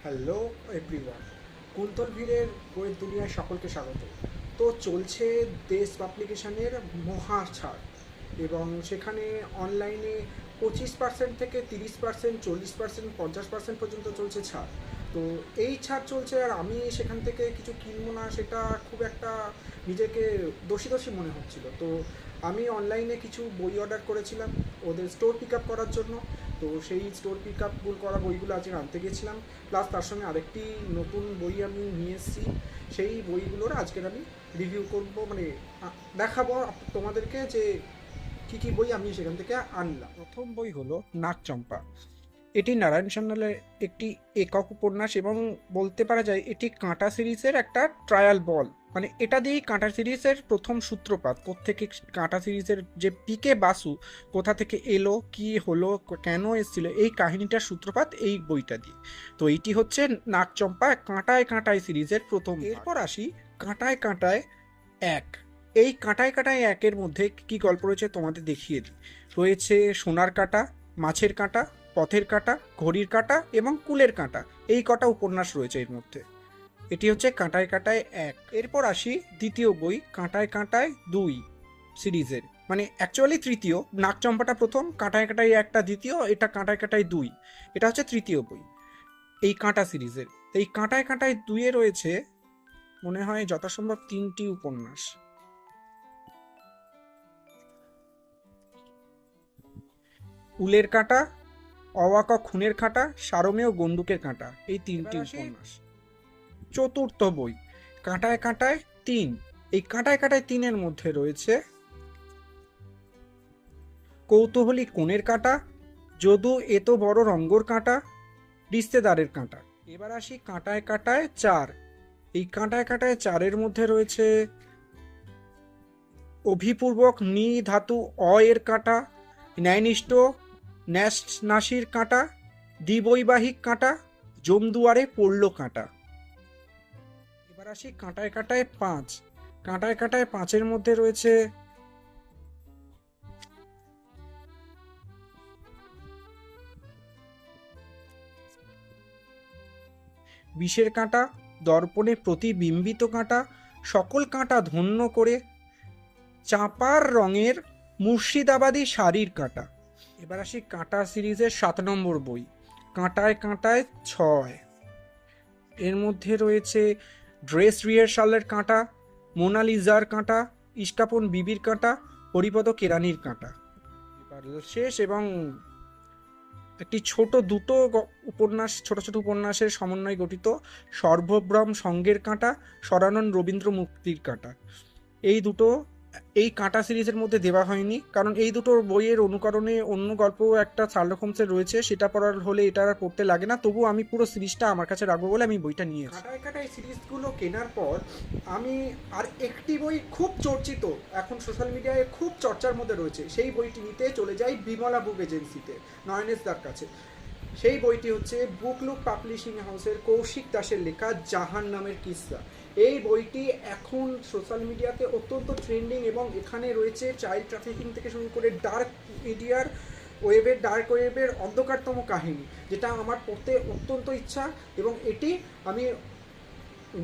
Hello everyone, Kuntal ভিড়ের বইয়ের দুনিয়ায় সকলকে স্বাগত। তো চলছে দেশ পাবলিকেশনের মহা ছাড়, এবং সেখানে অনলাইনে 25% থেকে 30%, 40%, 50% পর্যন্ত চলছে ছাড়। তো এই ছাড় চলছে, আর আমি সেখান থেকে কিছু কিনবো না, সেটা খুব একটা নিজেকে দোষী দোষী মনে হচ্ছিল। তো আমি অনলাইনে কিছু বই অর্ডার করেছিলাম ওদের স্টোর পিক আপ করার জন্য। তো সেই স্টোর পিক আপ করা বইগুলো আজকে আনতে গেছিলাম, প্লাস তার সঙ্গে আরেকটি নতুন বই আমি নিয়ে এসেছি। সেই বইগুলোর আজকের আমি রিভিউ করব, মানে দেখাবো তোমাদেরকে যে কী কী বই আমি সেখান থেকে আনলাম। প্রথম বই হলো নাগচম্পা। এটি নারায়ণ সান্যালের একটি একক উপন্যাস, এবং বলতে পারা যায় এটি কাঁটা সিরিজের একটা ট্রায়াল বল। মানে এটা দিয়েই কাঁটা সিরিজের প্রথম সূত্রপাত। কোত্থেকে কাঁটা সিরিজের যে পিকে বাসু কোথা থেকে এলো, কি হলো, কেন এসেছিল, এই কাহিনীটার সূত্রপাত এই বইটা দিয়ে। তো এইটি হচ্ছে নাগচম্পা কাঁটায় কাঁটায় সিরিজের প্রথম। এরপর আসি কাঁটায় কাঁটায় এক। এই কাঁটায় কাঁটায় একের মধ্যে কি গল্প রয়েছে তোমাদের দেখিয়ে দিই। রয়েছে সোনার কাঁটা, মাছের কাঁটা, পথের কাঁটা, ঘড়ির কাঁটা এবং কুলের কাঁটা। এই কটা উপন্যাস রয়েছে এর মধ্যে। এটি হচ্ছে কাঁটায় কাঁটায় এক। এরপর আসি দ্বিতীয় বই কাঁটায় কাঁটায় দুই সিরিজের, মানে অ্যাকচুয়ালি তৃতীয়। নাগচম্পাটা প্রথম, কাঁটায় কাঁটায় একটা দ্বিতীয়, এটা কাঁটায় কাঁটায় দুই, এটা হচ্ছে তৃতীয় বই এই কাঁটা সিরিজের। এই কাঁটায় কাঁটায় দুইয়ে রয়েছে মনে হয় যথাসম্ভব 3টি উপন্যাস। উলের কাঁটা, অওয়াক খুনের কাঁটা, সারমেয় গন্ডুকের কাঁটা, এই 3টি উপন্যাস। চতুর্থ বই কাঁটায় কাঁটায় তিন। এই কাঁটায় কাঁটায় তিনের মধ্যে রয়েছে কৌতূহলী কোণের কাঁটা, যদু এত বড় রঙ্গর কাঁটা, রিস্তেদারের কাঁটা। এবার আসি কাঁটায় কাঁটায় চার। এই কাঁটায় কাঁটায় চারের মধ্যে রয়েছে অভিপূর্বক নি ধাতু অ এর কাঁটা, ন্যায়নিষ্ঠ ন্যাস্ট নাসির কাঁটা, দ্বিবৈবাহিক কাঁটা, জমদুয়ারে পড়ল কাঁটা। এবার আসি কাঁটায় কাঁটায় পাঁচ। কাঁটায় কাঁটায় পাঁচের মধ্যে রয়েছে বিষের কাঁটা, দর্পণে প্রতিবিম্বিত কাঁটা, সকল কাঁটা ধন্য করে, চাঁপার রঙের মুর্শিদাবাদী শাড়ির কাঁটা। এবার আসি কাঁটা সিরিজের 7 নম্বর বই কাঁটায় কাঁটায় ছয়। এর মধ্যে রয়েছে ড্রেস রিহার্সালের কাঁটা, মোনালিজার কাঁটা, ইস্কাপন বিবির কাঁটা, হরিপদ কেরানির কাঁটা। এবার শেষ এবং একটি ছোট দুটো উপন্যাস, ছোট ছোট উপন্যাসের সমন্বয়ে গঠিত সর্বভ্রম সঙ্গের কাঁটা, স্বরানন্দ রবীন্দ্র মুক্তির কাঁটা। এই দুটো এই কাঁটা সিরিজের মধ্যে দেওয়া হয়নি, কারণ এই দুটো বইয়ের অনুকরণে অন্য গল্প একটা শার্লক হোমসের রয়েছে, সেটা পড়ার হলে এটা আর পড়তে লাগে না। তবু আমি পুরো সিরিজটা আমার কাছে রাখবো বলে আমি বইটা নিয়েছি। কাঁটায় কাঁটায় সিরিজগুলো কেনার পর আমি আর একটি বই খুব চর্চিত, এখন সোশ্যাল মিডিয়ায় খুব চর্চার মধ্যে রয়েছে, সেই বইটি নিতে চলে যাই বিমলা বুক এজেন্সিতে, নয়নেশদার কাছে। সেই বইটি হচ্ছে বুকলুক পাবলিশিং হাউসের কৌশিক দাসের লেখা জাহান নামের কিস্সা। এই বইটি এখন সোশ্যাল মিডিয়াতে অত্যন্ত ট্রেন্ডিং, এবং এখানে রয়েছে চাইল্ড ট্রাফিকিং থেকে শুরু করে ডার্ক মিডিয়ার ডার্ক ওয়েবের অন্ধকারতম কাহিনী, যেটা আমার পড়তে অত্যন্ত ইচ্ছা। এবং এটি আমি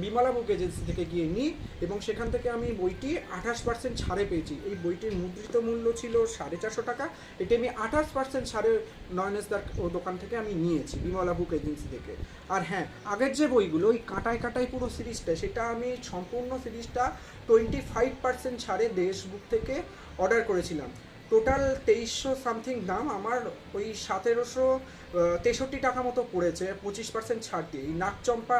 বিমলা বুক এজেন্সি থেকে গিয়ে নিই, এবং সেখান থেকে আমি বইটি 28% ছাড়ে পেয়েছি। এই বইটির মুদ্রিত মূল্য ছিল 450 টাকা, এটি আমি 28% ছাড়ে নয়নেশদার দোকান থেকে আমি নিয়েছি, বিমলা বুক এজেন্সি থেকে। আর হ্যাঁ, আগের যে বইগুলো ওই কাঁটায় কাঁটায় পুরো সিরিজটা, সেটা আমি সম্পূর্ণ সিরিজটা 25% ছাড়ে দেশ বুক থেকে অর্ডার করেছিলাম। টোটাল 2300 সামথিং দাম, আমার ওই 1763 টাকা মতো পড়েছে 25% ছাড় দিয়ে। এই নাগচম্পা,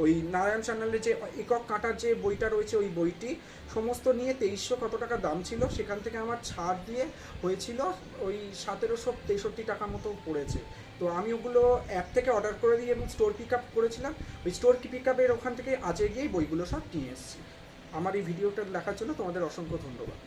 ওই নারায়ণ সান্যালের যে একক কাঁটার যে বইটা রয়েছে, ওই বইটি সমস্ত নিয়ে 2300 কত টাকা দাম ছিল, সেখান থেকে আমার ছাড় দিয়ে হয়েছিল ওই 1763 টাকা মতো পড়েছে। তো আমি ওগুলো অ্যাপ থেকে অর্ডার করে দিই এবং স্টোর পিক আপ করেছিলাম। ওই স্টোর পিক আপের ওখান থেকে আজকে গিয়েই বইগুলো সব নিয়ে এসেছি। আমার এই ভিডিওটা দেখার জন্য তোমাদের অসংখ্য ধন্যবাদ।